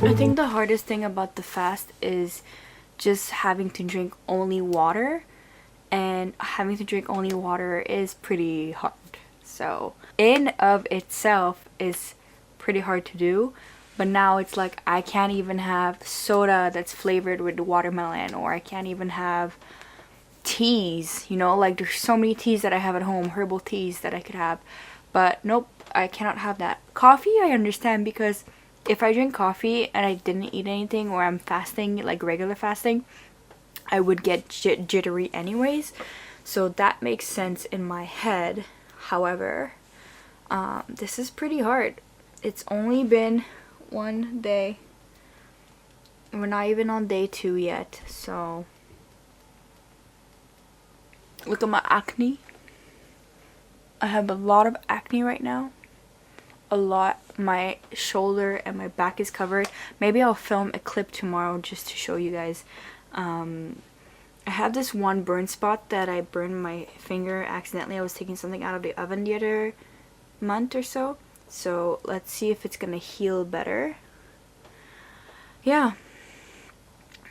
I think the hardest thing about the fast is just having to drink only water, and having to drink only water is pretty hard. So in of itself is pretty hard to do, but now it's like I can't even have soda that's flavored with watermelon, or I can't even have teas, you know, like there's so many teas that I have at home, herbal teas that I could have, but nope, I cannot have that. Coffee I understand, because if I drink coffee and I didn't eat anything, or I'm fasting, like regular fasting, I would get jittery anyways, so that makes sense in my head. However, this is pretty hard. It's only been one day. We're not even on day 2 yet, so look at my acne. I have a lot of acne right now. A lot. My shoulder and my back is covered. Maybe I'll film a clip tomorrow just to show you guys. I have this one burn spot that I burned my finger accidentally. I was taking something out of the oven the other month or so. So let's see if it's gonna heal better. Yeah.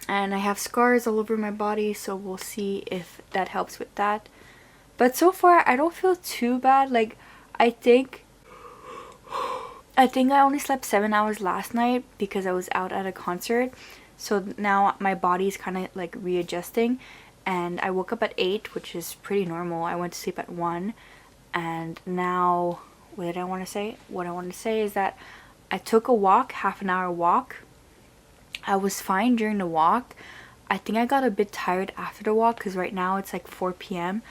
And I have scars all over my body, so we'll see if that helps with that. But so far I don't feel too bad. Like I think I only slept 7 hours last night because I was out at a concert. So now my body's kind of like readjusting, and I woke up at 8, which is pretty normal. I went to sleep at 1, and now what did I want to say? What I want to say is that I took a walk, half an hour walk. I was fine during the walk. I think I got a bit tired after the walk because right now it's like 4 p.m.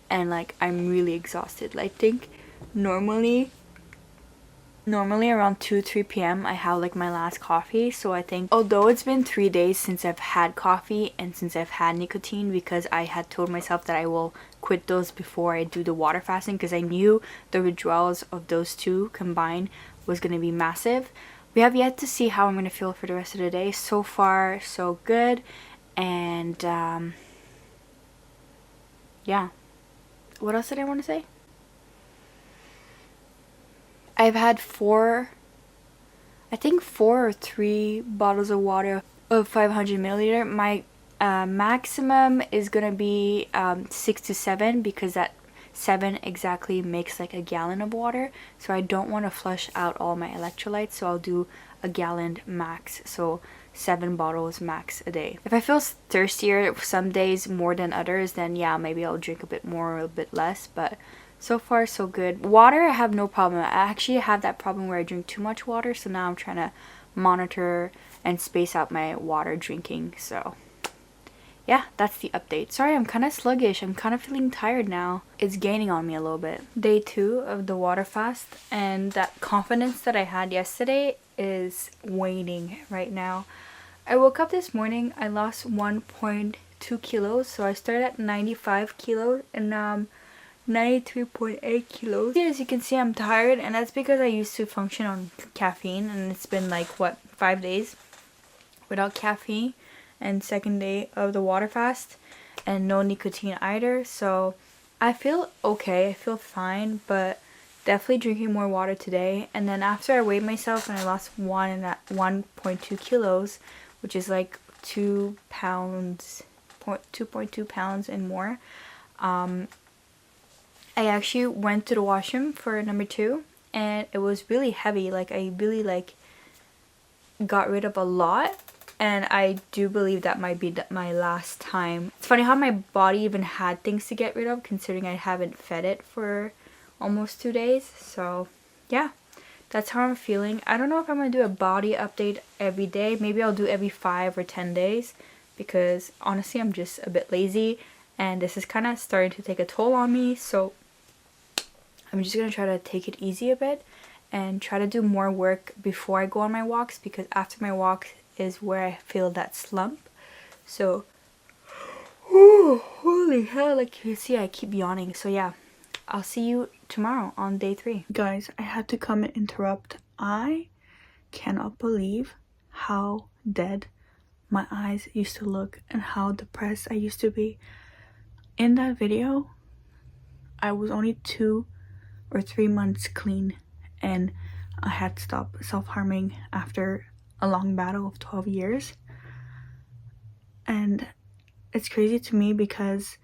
and like I'm really exhausted. I think normally around 2-3 p.m. I have like my last coffee. So I think although it's been 3 days since I've had coffee and since I've had nicotine, because I had told myself that I will quit those before I do the water fasting, because I knew the withdrawals of those two combined was going to be massive. We have yet to see how I'm going to feel for the rest of the day. So far so good. And yeah, what else did I want to say? I've had 4 or 3 bottles of water of 500 milliliter. My maximum is gonna be 6 to 7, because that 7 exactly makes like a gallon of water. So I don't want to flush out all my electrolytes, so I'll do a gallon max. So 7 bottles max a day. If I feel thirstier some days more than others, then yeah, maybe I'll drink a bit more or a bit less, but so far so good. Water I have no problem. I actually have that problem where I drink too much water, so now I'm trying to monitor and space out my water drinking. So yeah, that's the update. Sorry, I'm kind of sluggish. I'm kind of feeling tired now. It's gaining on me a little bit. Day 2 of the water fast, and that confidence that I had yesterday is waning right now. I woke up this morning, I lost 1.2 kilos, so I started at 95 kilos and now I'm 93.8 kilos. As you can see, I'm tired, and that's because I used to function on caffeine, and it's been like what, 5 days without caffeine, and second day of the water fast and no nicotine either. So I feel okay, I feel fine, but definitely drinking more water today. And then after I weighed myself and I lost 1.2 kilos, which is like 2 pounds, 2.2 pounds and more, I actually went to the washroom for number 2, and it was really heavy. Like I really like got rid of a lot, and I do believe that might be my last time. It's funny how my body even had things to get rid of, considering I haven't fed it for almost 2 days. So yeah, that's how I'm feeling. I don't know if I'm gonna do a body update every day. Maybe I'll do every 5 or 10 days, because honestly I'm just a bit lazy, and this is kind of starting to take a toll on me. So I'm just gonna try to take it easy a bit and try to do more work before I go on my walks, because after my walk is where I feel that slump. So oh, holy hell, like you see I keep yawning. So yeah, I'll see you tomorrow on day 3. Guys, I had to come and interrupt. I cannot believe how dead my eyes used to look and how depressed I used to be. In that video, I was only 2 or 3 months clean, and I had to stop self-harming after a long battle of 12 years. And it's crazy to me because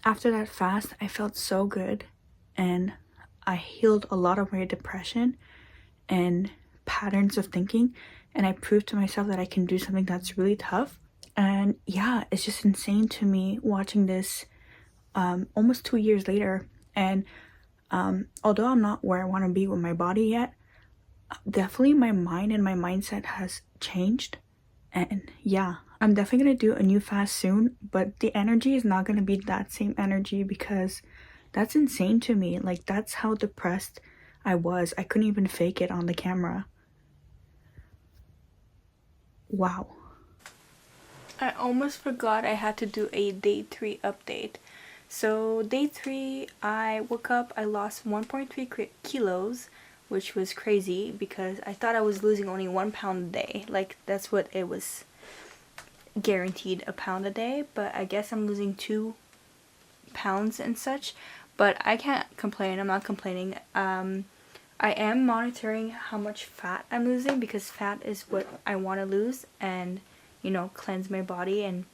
after that fast, I felt so good, and I healed a lot of my depression and patterns of thinking, and I proved to myself that I can do something that's really tough. And yeah, it's just insane to me watching this almost 2 years later. And although I'm not where I want to be with my body yet, definitely my mind and my mindset has changed. And yeah, I'm definitely gonna do a new fast soon, but the energy is not gonna be that same energy because that's insane to me. Like, that's how depressed I was. I couldn't even fake it on the camera. Wow. I almost forgot I had to do a day 3 update. So day 3, I woke up, I lost 1.3 kilos, which was crazy because I thought I was losing only 1 pound a day. Like, that's what it was guaranteed, a pound a day, but I guess I'm losing 2 pounds and such. But I can't complain. I'm not complaining. I am monitoring how much fat I'm losing because fat is what I want to lose and, you know, cleanse my body and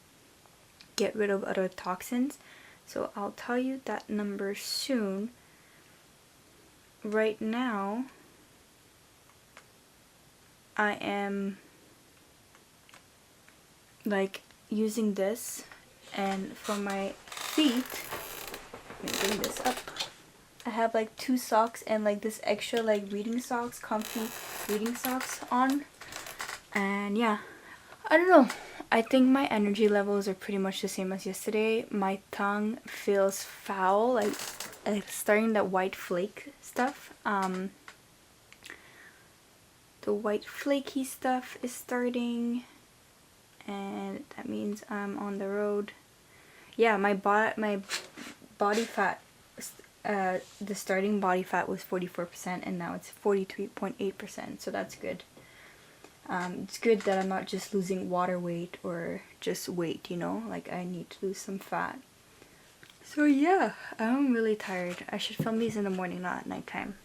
get rid of other toxins. So I'll tell you that number soon. Right now, I am like using this, and for my feet, let me bring this up. I have like 2 socks and like this extra like reading socks, comfy reading socks on. And yeah, I don't know. I think my energy levels are pretty much the same as yesterday. My tongue feels foul, like it's starting that white flake stuff. The white flaky stuff is starting, and that means I'm on the road. Yeah, my body fat, the starting body fat was 44% and now it's 43.8%, so that's good. It's good that I'm not just losing water weight or just weight, you know, like I need to lose some fat. So yeah, I'm really tired. I should film these in the morning, not at nighttime.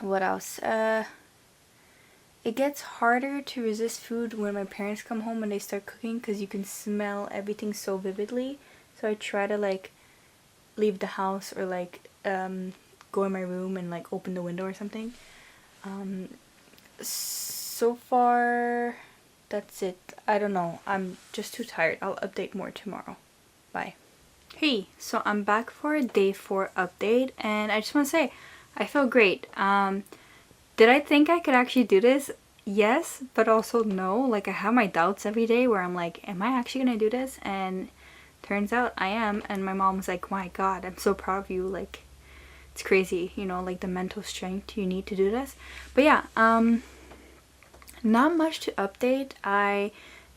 What else? It gets harder to resist food when my parents come home and they start cooking because you can smell everything so vividly. So I try to like leave the house or like go in my room and like open the window or something. So far, that's it. I don't know. I'm just too tired. I'll update more tomorrow. Bye. Hey, so I'm back for a day 4 update, and I just want to say I feel great. Did I think I could actually do this? Yes, but also no. Like, I have my doubts every day where I'm like, am I actually gonna do this? And turns out I am. And my mom was like, my god, I'm so proud of you. Like, it's crazy, you know, like the mental strength you need to do this. But yeah, not much to update. I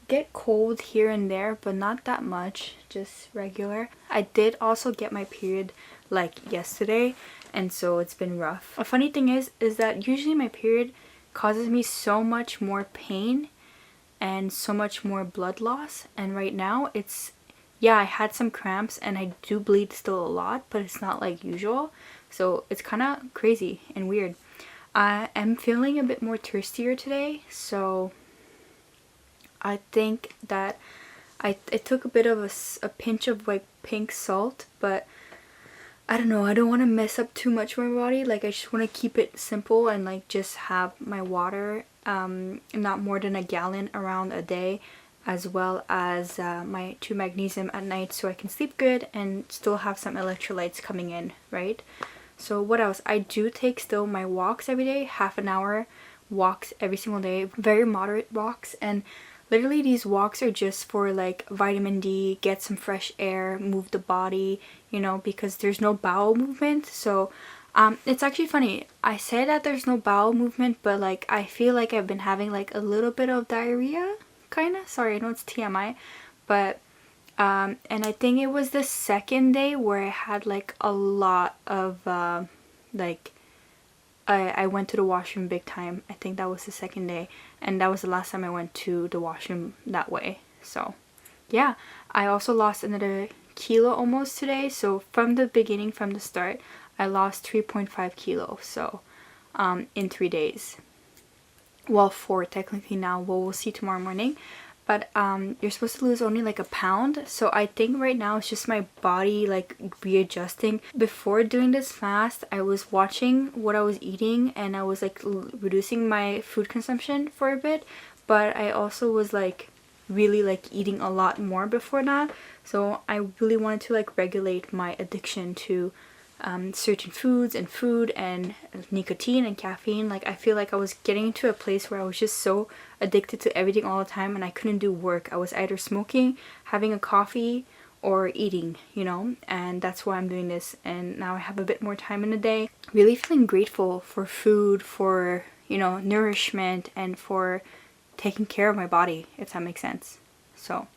get cold here and there, but not that much, just regular. I did also get my period like yesterday, and so it's been rough. A funny thing is that usually my period causes me so much more pain and so much more blood loss, and right now it's, yeah, I had some cramps and I do bleed still a lot, but it's not like usual, so it's kind of crazy and weird. I am feeling a bit more thirstier today, so I think that I took a bit of a pinch of like pink salt, but I don't know, I don't want to mess up too much with my body. Like, I just want to keep it simple and like just have my water not more than a gallon around a day, as well as my 2 magnesium at night so I can sleep good and still have some electrolytes coming in, right? So what else? I do take still my walks every day, half an hour walks every single day, very moderate walks, and literally these walks are just for like vitamin D, get some fresh air, move the body, you know, because there's no bowel movement. So it's actually funny, I say that there's no bowel movement, but like I feel like I've been having like a little bit of diarrhea, kind of. Sorry, I know it's TMI, but and I think it was the second day where I had like a lot of like I went to the washroom big time. I think that was the second day, and that was the last time I went to the washroom that way. So yeah, I also lost another kilo almost today. So from the beginning, from the start, I lost 3.5 kilos, so in 3 days, well, 4 technically now. Well, we'll see tomorrow morning. But you're supposed to lose only like a pound. So I think right now it's just my body like readjusting. Before doing this fast, I was watching what I was eating and I was like reducing my food consumption for a bit. But I also was like really like eating a lot more before that. So I really wanted to like regulate my addiction to certain foods and food and nicotine and caffeine. Like I feel like I was getting to a place where I was just so addicted to everything all the time and I couldn't do work. I was either smoking, having a coffee, or eating, you know, and that's why I'm doing this. And now I have a bit more time in the day. Really feeling grateful for food, for, you know, nourishment, and for taking care of my body, if that makes sense. So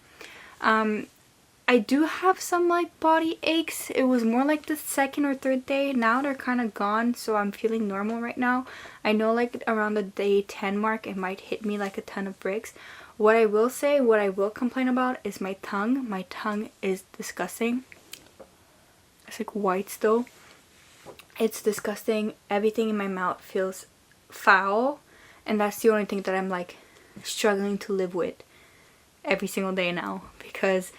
I do have some like body aches. It was more like the second or third day. Now they're kind of gone, so I'm feeling normal right now. I know like around the day 10 mark it might hit me like a ton of bricks. What I will say, what I will complain about is my tongue. My tongue is disgusting. It's like white still. It's disgusting. Everything in my mouth feels foul, and that's the only thing that I'm like struggling to live with every single day now, because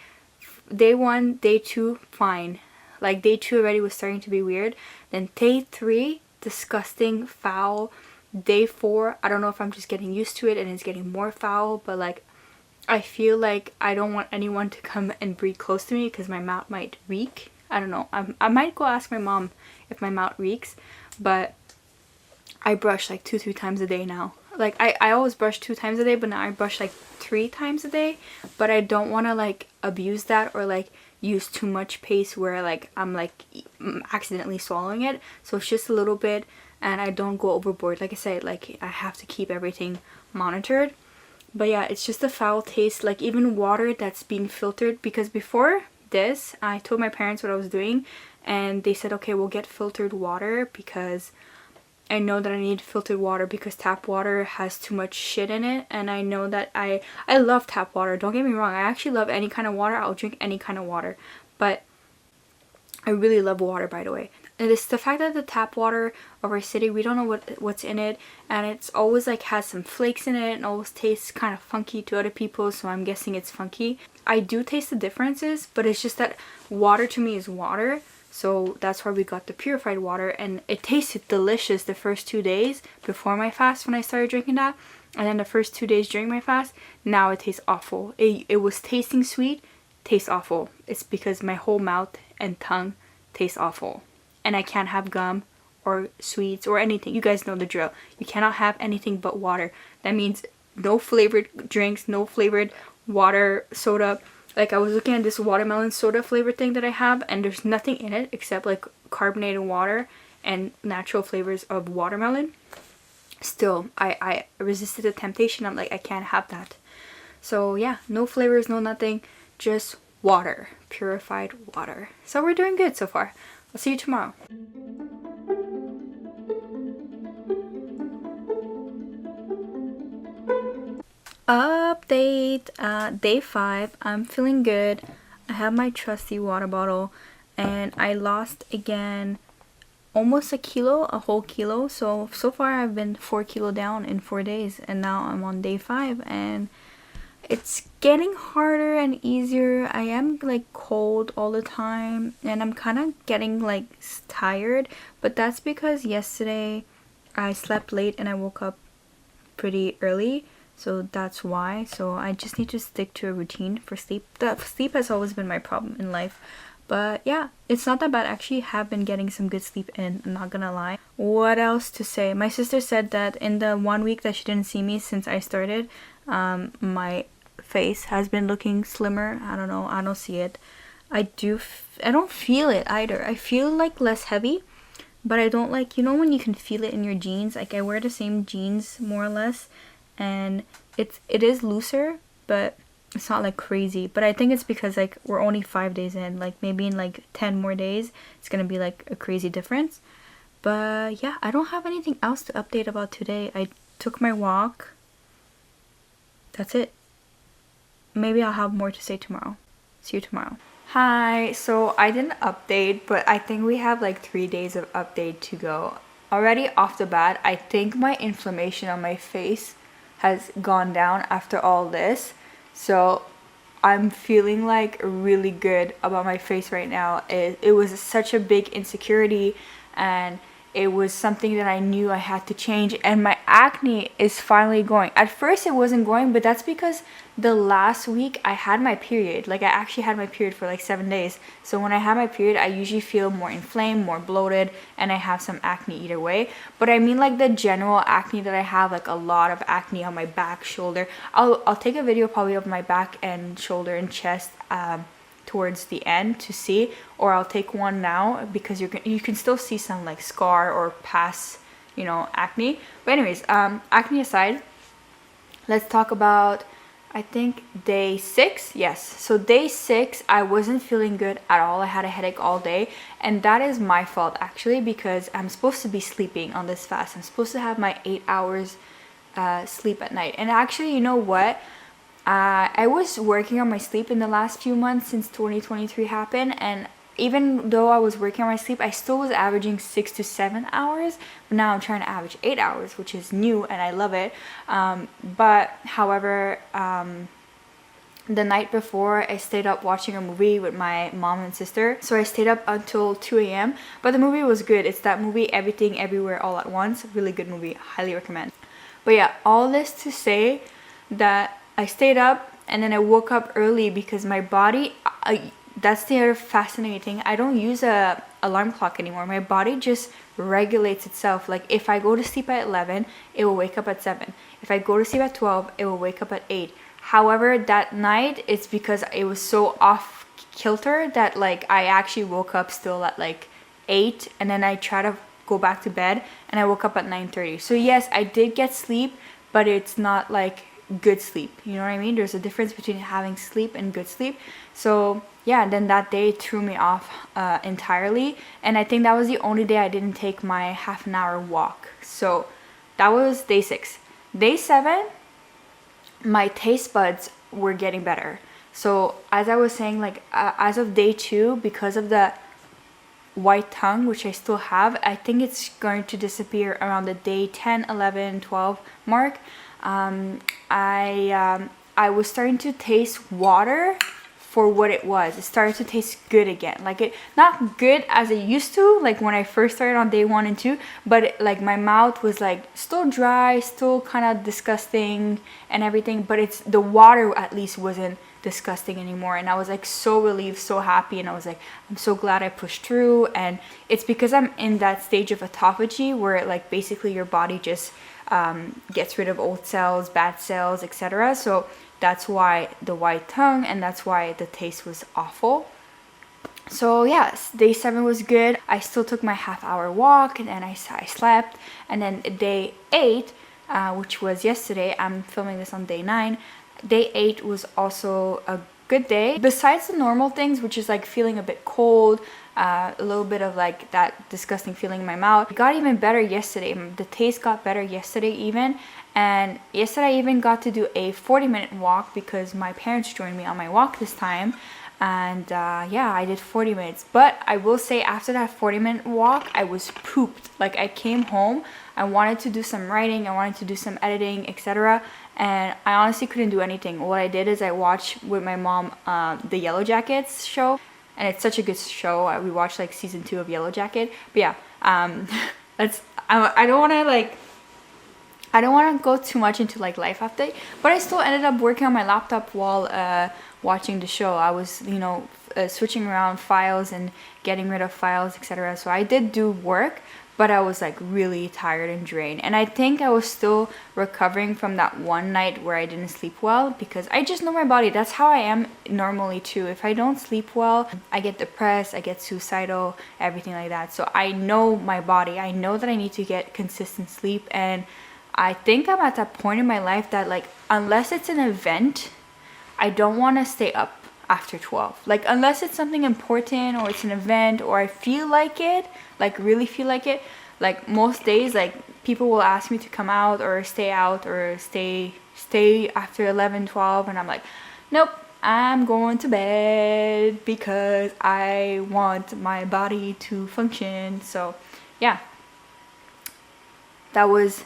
day 1, day 2, fine. Like day 2 already was starting to be weird. Then day 3, disgusting, foul. Day 4, I don't know if I'm just getting used to it and it's getting more foul, but like I feel like I don't want anyone to come and breathe close to me because my mouth might reek. I don't know. I might go ask my mom if my mouth reeks, but I brush like 2-3 times a day now. Like I always brush 2 times a day, but now I brush like 3 times a day. But I don't want to like abuse that or like use too much paste where like I'm like accidentally swallowing it. So it's just a little bit and I don't go overboard. Like I said, like I have to keep everything monitored. But yeah, it's just a foul taste. Like even water that's being filtered, because before this I told my parents what I was doing and they said, okay, we'll get filtered water because I know that I need filtered water because tap water has too much shit in it. And I know that I love tap water, don't get me wrong. I actually love any kind of water. I'll drink any kind of water, but I really love water, by the way. And it's the fact that the tap water of our city, we don't know what's in it, and it's always like has some flakes in it and always tastes kind of funky to other people, so I'm guessing it's funky. I do taste the differences, but it's just that water to me is water. So that's why we got the purified water, and it tasted delicious the first 2 days before my fast when I started drinking that, and then the first 2 days during my fast, now it tastes awful. It was tasting sweet, tastes awful. It's because my whole mouth and tongue tastes awful, and I can't have gum or sweets or anything. You guys know the drill. You cannot have anything but water. That means no flavored drinks, no flavored water, soda. Like I was looking at this watermelon soda flavor thing that I have, and there's nothing in it except like carbonated water and natural flavors of watermelon. Still, I resisted the temptation. I'm like, I can't have that. So yeah, no flavors, no nothing, just water, purified water. So we're doing good so far. I'll see you tomorrow. Update, day 5. I'm feeling good. I have my trusty water bottle and I lost again almost a whole kilo. So far I've been 4 kilo down in 4 days, and now I'm on day 5 and it's getting harder and easier. I am like cold all the time and I'm kind of getting like tired, but that's because yesterday I slept late and I woke up pretty early. So that's why. So I just need to stick to a routine for sleep. Sleep has always been my problem in life. But yeah, it's not that bad. I actually have been getting some good sleep in, I'm not gonna lie. What else to say? My sister said that in the 1 week that she didn't see me since I started, my face has been looking slimmer. I don't know. I don't see it. I don't feel it either. I feel like less heavy, but I don't like, you know when you can feel it in your jeans? Like I wear the same jeans more or less, and it is looser, but it's not like crazy. But I think it's because like we're only 5 days in. Like maybe in like 10 more days it's gonna be like a crazy difference. But yeah, I don't have anything else to update about today. I took my walk. That's it. Maybe I'll have more to say tomorrow. See you tomorrow. Hi, so I didn't update, but I think we have like 3 days of update to go. Already off the bat, I think my inflammation on my face has gone down after all this. So I'm feeling like really good about my face right now. It was such a big insecurity, and it was something that I knew I had to change, and my acne is finally going. At first it wasn't going, but that's because the last week I had my period. Like I actually had my period for like 7 days. So when I have my period, I usually feel more inflamed, more bloated, and I have some acne either way. But I mean like the general acne that I have, like a lot of acne on my back, shoulder. I'll take a video probably of my back and shoulder and chest towards the end to see, or I'll take one now because you can still see some like scar or past, you know, acne. But anyways, acne aside, let's talk about, I think, day 6. Yes, so day 6 I wasn't feeling good at all. I had a headache all day, and that is my fault actually, because I'm supposed to be sleeping on this fast. I'm supposed to have my 8 hours sleep at night. And actually, you know what, I was working on my sleep in the last few months since 2023 happened, and even though I was working on my sleep, I still was averaging 6 to 7 hours. But now I'm trying to average 8 hours, which is new and I love it. But however, the night before I stayed up watching a movie with my mom and sister. So I stayed up until 2 a.m. But the movie was good. It's that movie Everything Everywhere All at Once. Really good movie. Highly recommend. But yeah, all this to say that I stayed up and then I woke up early because my body, that's the other fascinating thing. I don't use a alarm clock anymore. My body just regulates itself. Like if I go to sleep at 11, it will wake up at 7. If I go to sleep at 12, it will wake up at 8. However, that night, it's because it was so off kilter that like I actually woke up still at like 8, and then I tried to go back to bed and I woke up at 9:30. So yes, I did get sleep, but it's not like good sleep, you know what I mean? There's a difference between having sleep and good sleep. So yeah, then that day threw me off entirely, and I think that was the only day I didn't take my half an hour walk. So that was day 6. Day 7, my taste buds were getting better. So as I was saying, like as of day 2, because of the white tongue, which I still have, I think it's going to disappear around the day 10, 11, 12 mark. I was starting to taste water for what it was. It started to taste good again. Like it, not good as it used to, like when I first started on day 1 and 2, but it, like my mouth was like still dry, still kind of disgusting and everything, but it's the water at least wasn't disgusting anymore. And I was like so relieved, so happy, and I was like, I'm so glad I pushed through. And it's because I'm in that stage of autophagy where like basically your body just gets rid of old cells, bad cells, etc. So that's why the white tongue, and that's why the taste was awful. So yes, day 7 was good. I still took my half-hour walk, and then I slept. And then day 8, which was yesterday, I'm filming this on day 9. Day 8 was also a good day. Besides the normal things, which is like feeling a bit cold, a little bit of like that disgusting feeling in my mouth, it got even better yesterday. The taste got better yesterday even. And yesterday I even got to do a 40-minute walk because my parents joined me on my walk this time. And yeah, I did 40 minutes. But I will say, after that 40-minute walk, I was pooped. Like I came home, I wanted to do some writing, I wanted to do some editing, etc. And I honestly couldn't do anything. What I did is I watched with my mom the Yellow Jackets show. And it's such a good show. We watched like season 2 of Yellow Jacket. But yeah, I don't want to like, I don't want to go too much into like life update, but I still ended up working on my laptop while watching the show. I was, you know, switching around files and getting rid of files, etc. So I did do work, but I was like really tired and drained. And I think I was still recovering from that one night where I didn't sleep well, because I just know my body. That's how I am normally too. If I don't sleep well, I get depressed, I get suicidal, everything like that. So I know my body. I know that I need to get consistent sleep, and I think I'm at that point in my life that like, unless it's an event, I don't want to stay up after 12. Like unless it's something important or it's an event or I feel like it, like really feel like it, like most days like people will ask me to come out or stay after 11, 12, and I'm like, nope, I'm going to bed because I want my body to function. So yeah, that was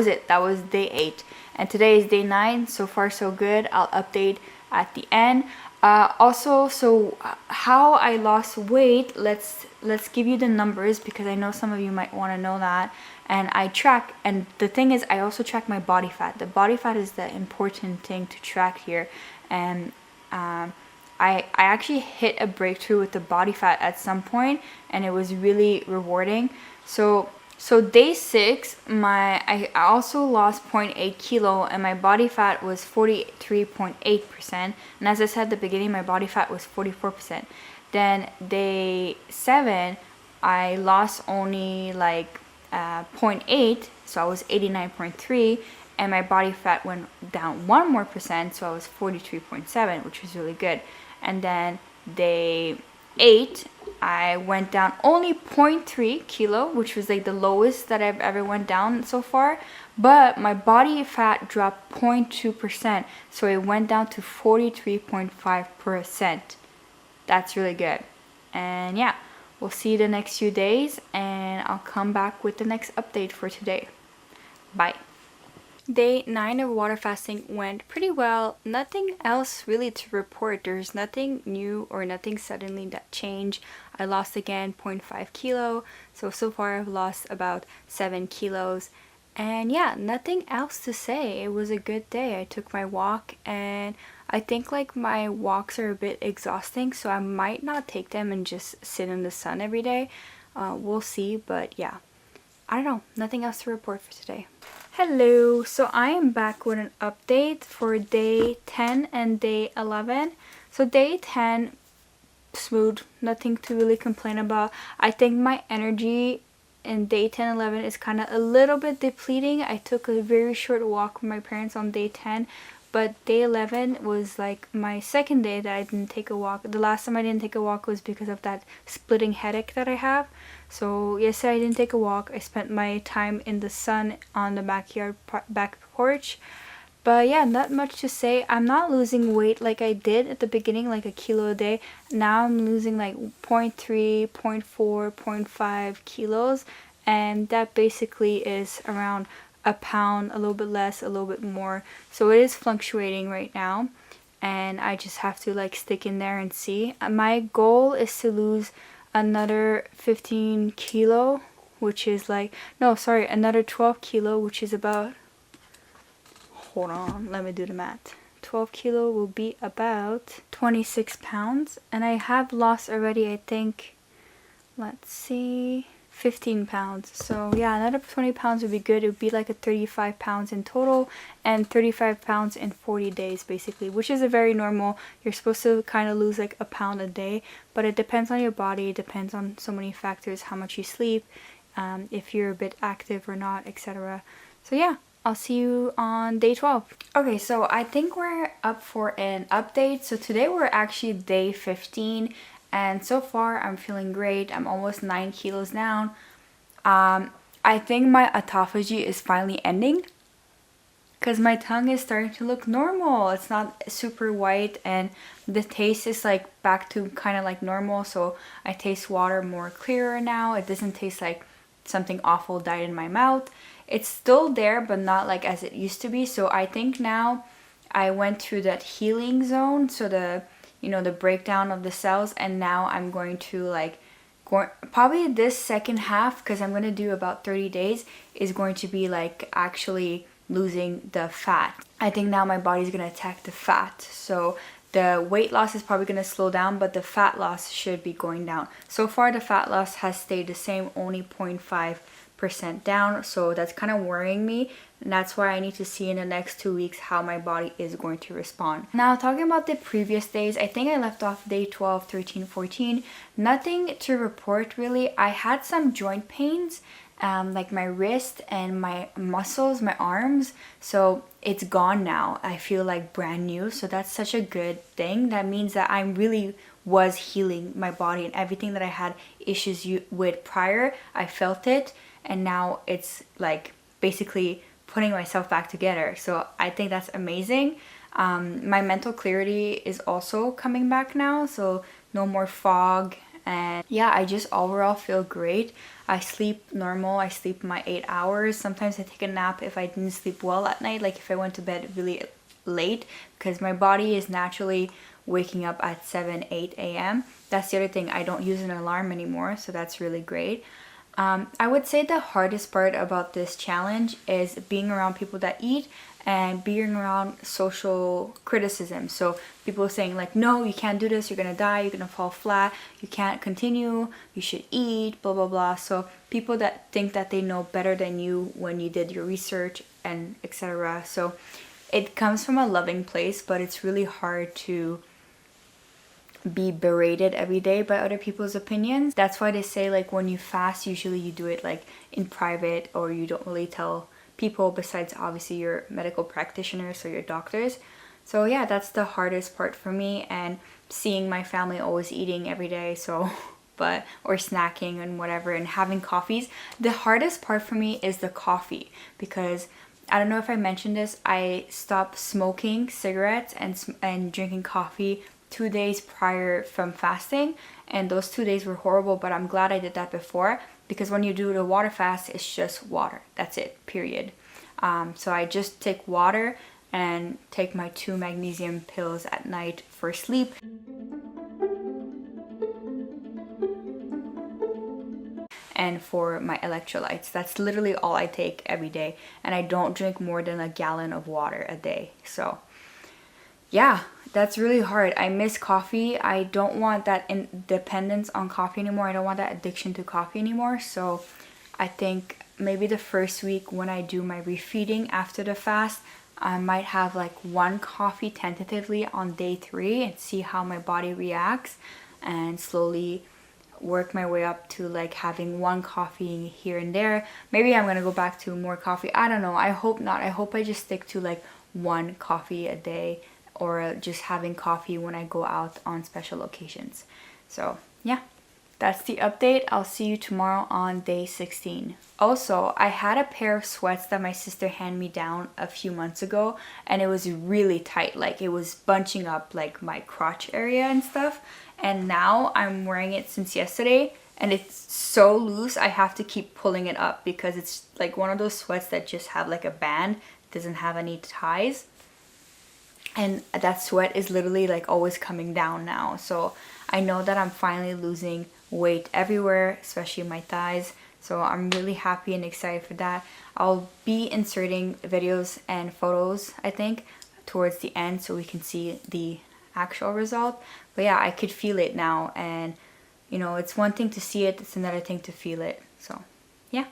it. That was day 8. and today is day 9. So far so good. I'll update at the end. Also, so how I lost weight, let's give you the numbers, because I know some of you might want to know that. And I track, and the thing is, I also track my body fat. The body fat is the important thing to track here. And I actually hit a breakthrough with the body fat at some point, and it was really rewarding. So day 6, I also lost 0.8 kilo, and my body fat was 43.8%. And as I said at the beginning, my body fat was 44%. Then day 7, I lost only like 0.8, so I was 89.3, and my body fat went down 1 more percent, so I was 43.7, which was really good. And then day 8, I went down only 0.3 kilo, which was like the lowest that I've ever went down so far, but my body fat dropped 0.2%, so it went down to 43.5%. That's really good. And yeah, we'll see you the next few days, and I'll come back with the next update for today. Bye. Day 9 of water fasting went pretty well. Nothing else really to report. There's nothing new or nothing suddenly that changed. I lost again 0.5 kilo. So far I've lost about 7 kilos. And yeah, nothing else to say. It was a good day. I took my walk, and I think like my walks are a bit exhausting, so I might not take them and just sit in the sun every day. We'll see, but yeah. I don't know, nothing else to report for today. Hello, so I am back with an update for day 10 and day 11. So day 10, smooth, nothing to really complain about. I think my energy in day 10 and 11 is kind of a little bit depleting. I took a very short walk with my parents on day 10, but day 11 was like my second day that I didn't take a walk. The last time I didn't take a walk was because of that splitting headache that I have. So yesterday I didn't take a walk. I spent my time in the sun on the back porch. But yeah, not much to say. I'm not losing weight like I did at the beginning, like a kilo a day. Now I'm losing like 0.3, 0.4, 0.5 kilos. And that basically is around a pound, a little bit less, a little bit more. So it is fluctuating right now. And I just have to like stick in there and see. My goal is to lose another 15 kilo, which is like, no, sorry, another 12 kilo, which is about, hold on, let me do the math. 12 kilo will be about 26 pounds. And I have lost already, I think, let's see, 15 pounds. So yeah, another 20 pounds would be good. It would be like a 35 pounds in total, and 35 pounds in 40 days basically, which is a very normal. You're supposed to kind of lose like a pound a day, but it depends on your body. It depends on so many factors, how much you sleep, if you're a bit active or not, etc. So yeah, I'll see you on day 12. Okay, so I think we're up for an update. So today we're actually day 15. And so far, I'm feeling great. I'm almost 9 kilos down. I think my autophagy is finally ending, because my tongue is starting to look normal. It's not super white, and the taste is like back to kind of like normal. So I taste water more clearer now. It doesn't taste like something awful died in my mouth. It's still there, but not like as it used to be. So I think now I went through that healing zone. So the breakdown of the cells, and now I'm going to like probably this second half, because I'm going to do about 30 days, is going to be like actually losing the fat. I think now my body's going to attack the fat. So the weight loss is probably going to slow down, but the fat loss should be going down. So far the fat loss has stayed the same, only 0.5% down, so that's kind of worrying me, and that's why I need to see in the next 2 weeks how my body is going to respond. Now, talking about the previous days, I think I left off day 12, 13, 14. Nothing to report really. I had some joint pains, like my wrist and my muscles, my arms, so it's gone now. I feel like brand new, so that's such a good thing. That means that I really was healing my body, and everything that I had issues with prior, I felt it, and now it's like basically putting myself back together. So I think that's amazing. My mental clarity is also coming back now, so no more fog, and yeah, I just overall feel great. I sleep normal. I sleep my 8 hours. Sometimes I take a nap if I didn't sleep well at night, like if I went to bed really late, because my body is naturally waking up at 7, 8 a.m. That's the other thing. I don't use an alarm anymore, so that's really great. I would say the hardest part about this challenge is being around people that eat and being around social criticism. So people saying like, no, you can't do this, you're gonna die, you're gonna fall flat, you can't continue, you should eat, blah, blah, blah. So people that think that they know better than you when you did your research and etc. So it comes from a loving place, but it's really hard to be berated every day by other people's opinions. That's why they say like when you fast, usually you do it like in private, or you don't really tell people besides obviously your medical practitioners or your doctors. So yeah, that's the hardest part for me, and seeing my family always eating every day, so or snacking and whatever, and having coffees. The hardest part for me is the coffee, because I don't know if I mentioned this, I stopped smoking cigarettes and drinking coffee 2 days prior from fasting, and those 2 days were horrible, but I'm glad I did that before, because when you do the water fast, it's just water. That's it, period. So I just take water and take my 2 magnesium pills at night for sleep. And for my electrolytes. That's literally all I take every day, and I don't drink more than a gallon of water a day. So yeah, that's really hard. I miss coffee. I don't want that dependence on coffee anymore. I don't want that addiction to coffee anymore. So I think maybe the first week when I do my refeeding after the fast, I might have like 1 coffee tentatively on day 3 and see how my body reacts, and slowly work my way up to like having 1 coffee here and there. Maybe I'm gonna go back to more coffee. I don't know. I hope not. I hope I just stick to like 1 coffee a day, or just having coffee when I go out on special occasions. So yeah, that's the update. I'll see you tomorrow on day 16. Also, I had a pair of sweats that my sister handed me down a few months ago, and it was really tight. Like it was bunching up like my crotch area and stuff. And now I'm wearing it since yesterday, and it's so loose I have to keep pulling it up, because it's like one of those sweats that just have like a band, doesn't have any ties. And that sweat is literally like always coming down now. So I know that I'm finally losing weight everywhere, especially my thighs. So I'm really happy and excited for that. I'll be inserting videos and photos, I think, towards the end so we can see the actual result. But yeah, I could feel it now, and you know, it's one thing to see it, it's another thing to feel it. So yeah.